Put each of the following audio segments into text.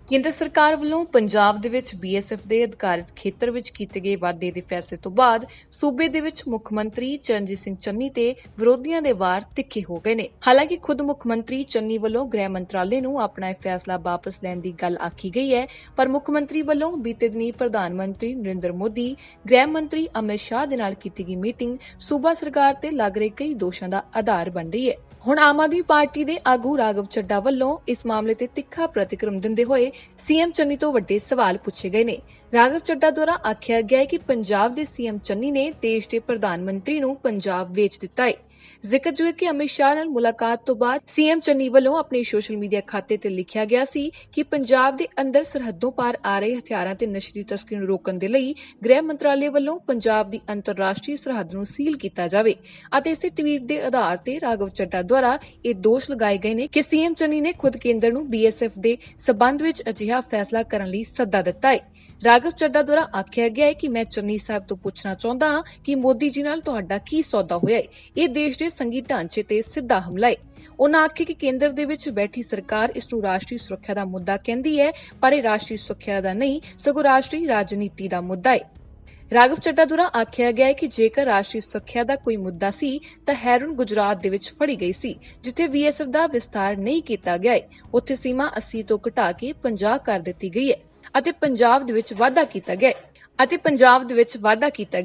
ਕੇਂਦਰ ਸਰਕਾਰ ਵੱਲੋਂ ਪੰਜਾਬ ਦੇ ਵਿੱਚ ਬੀਐਸਐਫ ਦੇ ਅਧਿਕਾਰਿਤ ਖੇਤਰ ਵਿੱਚ ਕੀਤੇ ਗਏ ਵਾਧੇ ਦੇ ਫੈਸਲੇ ਤੋਂ ਬਾਅਦ ਸੂਬੇ ਦੇ ਵਿੱਚ ਮੁੱਖ ਮੰਤਰੀ ਚਰਨਜੀਤ ਸਿੰਘ ਚੰਨੀ ਤੇ ਵਿਰੋਧੀਆਂ ਦੇ ਵਾਰ ਤਿੱਖੇ ਹੋ ਗਏ ਨੇ। ਹਾਲਾਂਕਿ ਖੁਦ ਮੁੱਖ ਮੰਤਰੀ ਚੰਨੀ ਵੱਲੋਂ ਗ੍ਰਹਿ ਮੰਤਰਾਲੇ ਨੂੰ ਆਪਣਾ ਇਹ ਫੈਸਲਾ ਵਾਪਸ ਲੈਣ ਦੀ ਗੱਲ ਆਖੀ ਗਈ ਹੈ, ਪਰ ਮੁੱਖ ਮੰਤਰੀ ਵੱਲੋਂ ਬੀਤੇ ਦਿਨੀ ਪ੍ਰਧਾਨ ਮੰਤਰੀ ਨਰਿੰਦਰ ਮੋਦੀ, ਗ੍ਰਹਿ ਮੰਤਰੀ ਅਮਿਤ ਸ਼ਾਹ ਦੇ ਨਾਲ ਕੀਤੀ ਗਈ ਮੀਟਿੰਗ ਸੂਬਾ ਸਰਕਾਰ ਤੇ ਲੱਗ ਰਹੇ ਕਈ ਦੋਸ਼ਾਂ ਦਾ ਆਧਾਰ ਬਣ ਰਹੀ ਹੈ। ਹੁਣ ਆਮ ਆਦਮੀ ਪਾਰਟੀ ਦੇ ਆਗੂ ਰਾਘਵ ਚੱਡਾ ਵੱਲੋਂ ਇਸ ਮਾਮਲੇ ਤੇ ਤਿੱਖਾ ਪ੍ਰਤੀਕਰਮ ਦਿੰਦੇ ਹੋਏ ਸੀਐਮ ਚੰਨੀ ਤੋਂ ਵੱਡੇ ਸਵਾਲ ਪੁੱਛੇ ਗਏ ਨੇ। ਰਾਘਵ ਚੱਡਾ ਦੁਆਰਾ ਆਖਿਆ ਗਿਆ ਹੈ ਕਿ ਪੰਜਾਬ ਦੇ ਸੀਐਮ ਚੰਨੀ ਨੇ ਦੇਸ਼ ਦੇ ਪ੍ਰਧਾਨ ਮੰਤਰੀ ਨੂੰ ਪੰਜਾਬ ਵੇਚ ਦਿੱਤਾ ਹੈ। ਜ਼ਿਕਰਯੋਗ ਹੈ ਕਿ ਅਮਿਤ ਸ਼ਾਹ ਨਾਲ ਮੁਲਾਕਾਤ ਤੋਂ ਬਾਅਦ ਸੀਐਮ ਚੰਨੀ ਵੱਲੋਂ ਆਪਣੇ ਸੋਸ਼ਲ ਮੀਡੀਆ ਖਾਤੇ ਤੇ ਲਿਖਿਆ ਗਿਆ ਸੀ ਕਿ ਪੰਜਾਬ ਦੇ ਅੰਦਰ ਸਰਹੱਦੋਂ ਪਾਰ ਆ ਰਹੇ ਹਥਿਆਰਾਂ ਤੇ ਨਸ਼ਰੀ ਤਸਕਰੀ ਨੂੰ ਰੋਕਣ ਦੇ ਲਈ ਗ੍ਰਹਿ ਮੰਤਰਾਲੇ ਵੱਲੋਂ ਪੰਜਾਬ ਦੀ ਅੰਤਰਰਾਸ਼ਟਰੀ ਸਰਹੱਦ ਨੂੰ ਸੀਲ ਕੀਤਾ ਜਾਵੇ ਅਤੇ ਇਸੇ ਟਵੀਟ ਦੇ ਆਧਾਰ ਤੇ ਰਾਘਵ ਚੱਡਾ ਦੁਆਰਾ ਇਹ ਦੋਸ਼ ਲਗਾਏ ਗਏ ਨੇ ਕਿ ਸੀਐਮ ਚੰਨੀ ਨੇ ਖੁਦ ਕੇਂਦਰ ਨੂੰ ਬੀਐਸਐਫ ਦੇ ਸਬੰਧ ਵਿੱਚ ਅਜਿਹਾ ਫੈਸਲਾ ਕਰਨ ਲਈ ਸੱਦਾ ਦਿੱਤਾ ਹੈ। ਰਾਘਵ ਚੱਡਾ ਦੁਆਰਾ ਆਖਿਆ ਗਿਆ ਹੈ ਕਿ ਮੈਂ ਚੰਨੀ ਸਾਹਿਬ ਤੋਂ ਪੁੱਛਣਾ ਚਾਹੁੰਦਾ ਹਾਂ ਕਿ ਮੋਦੀ ਜੀ ਨਾਲ ਤੁਹਾਡਾ ਕੀ ਸੌਦਾ ਹੋਇਆ ਹੈ। ਇਹ ਦੇਸ਼ ਦੇ ਸੰਘੀ ਢਾਂਚੇ ਤੇ ਸਿੱਧਾ ਹਮਲਾ ਹੈ। ਉਨ੍ਹਾਂ ਆਖਿਆ ਕਿ ਕੇਂਦਰ ਦੇ ਵਿੱਚ ਬੈਠੀ ਸਰਕਾਰ ਇਸ ਨੂੰ ਰਾਸ਼ਟਰੀ ਸੁਰੱਖਿਆ ਦਾ ਮੁੱਦਾ ਕਹਿੰਦੀ ਹੈ, ਪਰ ਇਹ ਰਾਸ਼ਟਰੀ ਸੁਰੱਖਿਆ ਦਾ ਨਹੀਂ ਸਗੋਂ ਰਾਸ਼ਟਰੀ ਰਾਜਨੀਤੀ ਦਾ ਮੁੱਦਾ ਹੈ। ਰਾਘਵ ਚੱਡਾ ਦੁਆਰਾ ਆਖਿਆ ਗਿਆ ਹੈ ਕਿ ਜੇਕਰ ਰਾਸ਼ਟਰੀ ਸੁਰੱਖਿਆ ਦਾ ਕੋਈ ਮੁੱਦਾ ਸੀ ਤਾਂ ਹੈਰਨ ਗੁਜਰਾਤ ਦੇ ਵਿੱਚ ਫੜੀ ਗਈ ਸੀ, ਜਿੱਥੇ ਬੀਐਸਐਫ ਦਾ ਵਿਸਤਾਰ ਨਹੀਂ ਕੀਤਾ ਗਿਆ ਹੈ। ਉੱਥੇ ਸੀਮਾ 80 ਤੋਂ ਘਟਾ ਕੇ 50 ਕਰ ਦਿੱਤੀ ਗਈ ਹੈ ਅਤੇ ਪੰਜਾਬ ਦੇ ਵਿੱਚ ਵਾਧਾ ਕੀਤਾ ਗਿਆ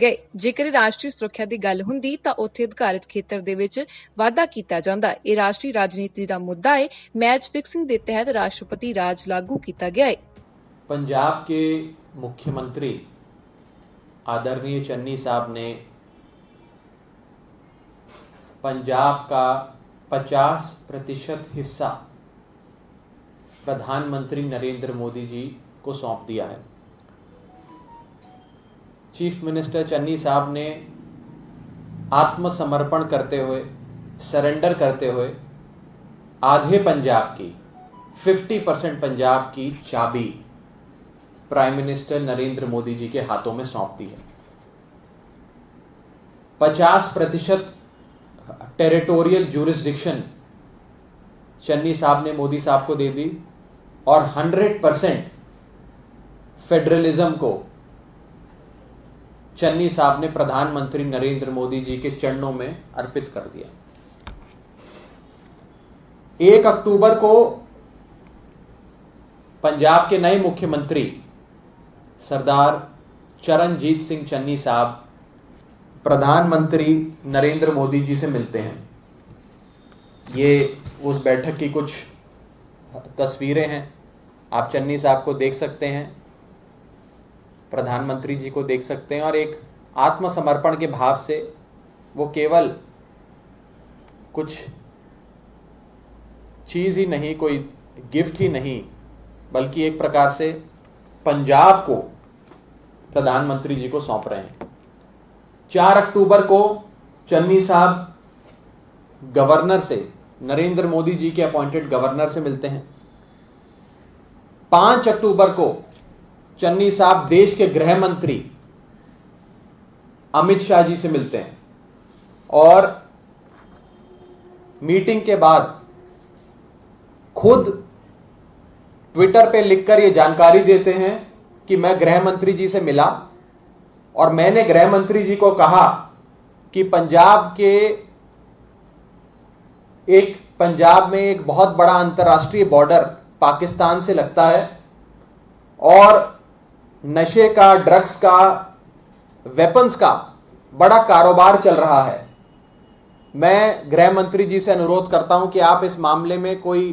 ਹੈ। ਜੇਕਰ ਰਾਸ਼ਟਰੀ ਸੁਰੱਖਿਆ ਦੀ ਗੱਲ ਹੁੰਦੀ ਤਾਂ ਉੱਥੇ ਅਧਿਕਾਰਿਤ ਖੇਤਰ ਦੇ ਵਿੱਚ ਵਾਧਾ ਕੀਤਾ ਜਾਂਦਾ। ਇਹ ਰਾਸ਼ਟਰੀ ਰਾਜਨੀਤੀ ਦਾ ਮੁੱਦਾ ਹੈ। ਮੈਚ ਫਿਕਸਿੰਗ ਦੇ ਤਹਿਤ ਰਾਸ਼ਟਰਪਤੀ ਰਾਜ ਲਾਗੂ ਕੀਤਾ ਗਿਆ है। पंजाब के मुख्यमंत्री आदरणीय चन्नी साहब ने पंजाब का 50% हिस्सा प्रधानमंत्री नरेंद्र मोदी जी को सौंप दिया है। चीफ मिनिस्टर चन्नी साहब ने आत्मसमर्पण करते हुए, सरेंडर करते हुए आधे पंजाब की 50% पंजाब की चाबी प्राइम मिनिस्टर नरेंद्र मोदी जी के हाथों में सौंप दी है। 50% टेरिटोरियल ज्यूरिसडिक्शन चन्नी साहब ने मोदी साहब को दे दी और 100% फेडरलिज्म को चन्नी साहब ने प्रधानमंत्री नरेंद्र मोदी जी के चरणों में अर्पित कर दिया। 1 अक्टूबर को पंजाब के नए मुख्यमंत्री सरदार चरणजीत सिंह चन्नी साहब प्रधानमंत्री नरेंद्र मोदी जी से मिलते हैं। ये उस बैठक की कुछ तस्वीरें हैं। आप चन्नी साहब को देख सकते हैं, प्रधानमंत्री जी को देख सकते हैं और एक आत्मसमर्पण के भाव से वो केवल कुछ चीज़ ही नहीं, कोई गिफ्ट ही नहीं, बल्कि एक प्रकार से पंजाब को प्रधानमंत्री जी को सौंप रहे हैं। 4 अक्टूबर को चन्नी साहब गवर्नर से, नरेंद्र मोदी जी के अपॉइंटेड गवर्नर से मिलते हैं। 5 अक्टूबर को चन्नी साहब देश के गृह मंत्री अमित शाह जी से मिलते हैं और मीटिंग के बाद खुद ट्विटर पे लिखकर यह जानकारी देते हैं कि मैं गृह मंत्री जी से मिला और मैंने गृह मंत्री जी को कहा कि पंजाब में एक बहुत बड़ा अंतर्राष्ट्रीय बॉर्डर पाकिस्तान से लगता है और नशे का, ड्रग्स का, वेपन्स का बड़ा कारोबार चल रहा है। मैं गृह मंत्री जी से अनुरोध करता हूं कि आप इस मामले में कोई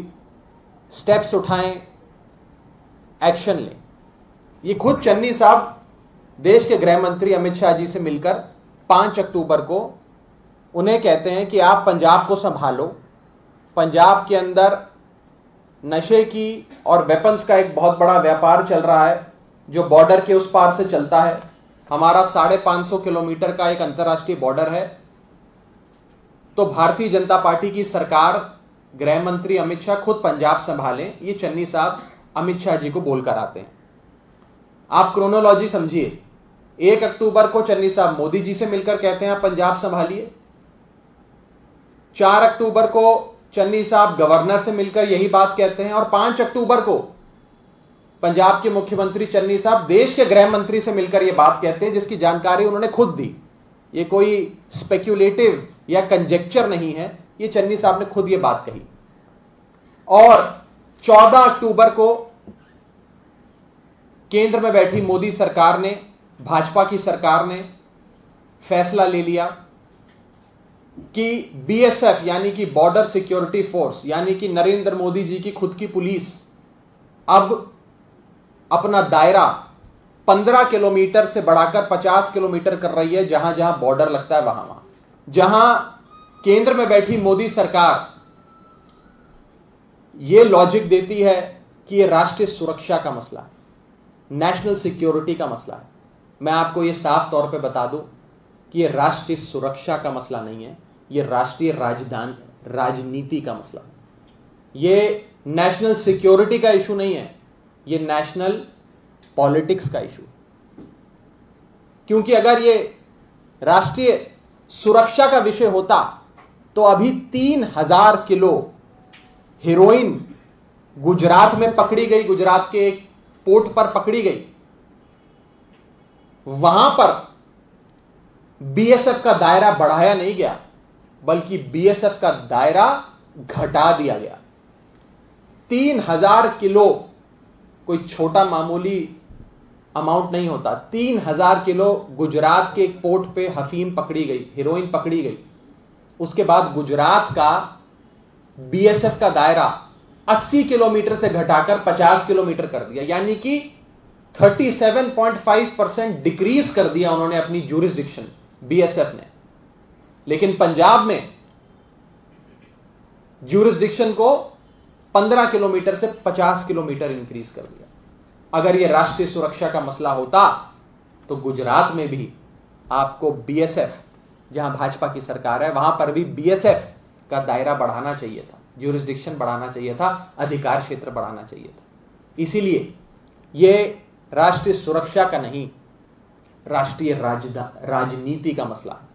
स्टेप्स उठाएं, एक्शन लें। ये खुद चन्नी साहब देश के गृह मंत्री अमित शाह जी से मिलकर 5 अक्टूबर को उन्हें कहते हैं कि आप पंजाब को संभालो। पंजाब के अंदर नशे की और वेपन्स का एक बहुत बड़ा व्यापार चल रहा है जो बॉर्डर के उस पार से चलता है। हमारा 550 किलोमीटर का एक अंतर्राष्ट्रीय बॉर्डर है। तो भारतीय जनता पार्टी की सरकार, गृह मंत्री अमित शाह खुद पंजाब संभालें, ये चन्नी साहब अमित शाह जी को बोलकर आते हैं। आप क्रोनोलॉजी समझिए। 1 अक्टूबर को चन्नी साहब मोदी जी से मिलकर कहते हैं आप पंजाब संभालिए। 4 अक्टूबर को चन्नी साहब गवर्नर से मिलकर यही बात कहते हैं और 5 अक्टूबर को पंजाब के मुख्यमंत्री चन्नी साहब देश के गृह मंत्री से मिलकर यह बात कहते हैं, जिसकी जानकारी उन्होंने खुद दी। ये कोई स्पेक्युलेटिव या कंजेक्चर नहीं है, ये चन्नी साहब ने खुद ये बात कही। और 14 अक्टूबर को केंद्र में बैठी मोदी सरकार ने, भाजपा की सरकार ने फैसला ले लिया कि बीएसएफ यानी कि बॉर्डर सिक्योरिटी फोर्स, यानी कि नरेंद्र मोदी जी की खुद की पुलिस, अब अपना दायरा 15 किलोमीटर से बढ़ाकर 50 किलोमीटर कर रही है। जहां जहां बॉर्डर लगता है वहां जहां केंद्र में बैठी मोदी सरकार यह लॉजिक देती है कि यह राष्ट्रीय सुरक्षा का मसला है, नेशनल सिक्योरिटी का मसला है। मैं आपको यह साफ तौर पे बता दूं कि यह राष्ट्रीय सुरक्षा का मसला नहीं है, यह राष्ट्रीय राजनीति का मसला है। यह नेशनल सिक्योरिटी का इशू नहीं है, यह नेशनल पॉलिटिक्स का इशू। क्योंकि अगर यह राष्ट्रीय सुरक्षा का विषय होता तो अभी 3000 किलो हेरोइन गुजरात में पकड़ी गई, गुजरात के एक पोर्ट पर पकड़ी गई। वहां पर बीएसएफ का दायरा बढ़ाया नहीं गया, बल्कि बीएसएफ का दायरा घटा दिया गया। 3000 किलो कोई छोटा मामूली अमाउंट नहीं होता। 3000 किलो गुजरात के एक पोर्ट पे अफीम पकड़ी गई, हेरोइन पकड़ी गई। उसके बाद गुजरात का बीएसएफ का दायरा 80 किलोमीटर से घटाकर 50 किलोमीटर कर दिया, यानी कि 37.5% डिक्रीज कर दिया उन्होंने अपनी ज्यूरिसडिक्शन, बीएसएफ ने। लेकिन पंजाब में ज्यूरिसडिक्शन को 15 किलोमीटर से 50 किलोमीटर इंक्रीज कर दिया। अगर यह राष्ट्रीय सुरक्षा का मसला होता तो गुजरात में भी आपको बीएसएफ, जहां भाजपा की सरकार है, वहां पर भी बीएसएफ का दायरा बढ़ाना चाहिए था, ज्यूरिसडिक्शन बढ़ाना चाहिए था, अधिकार क्षेत्र बढ़ाना चाहिए था। इसीलिए यह राष्ट्रीय सुरक्षा का नहीं, राष्ट्रीय राजनीति का मसला है।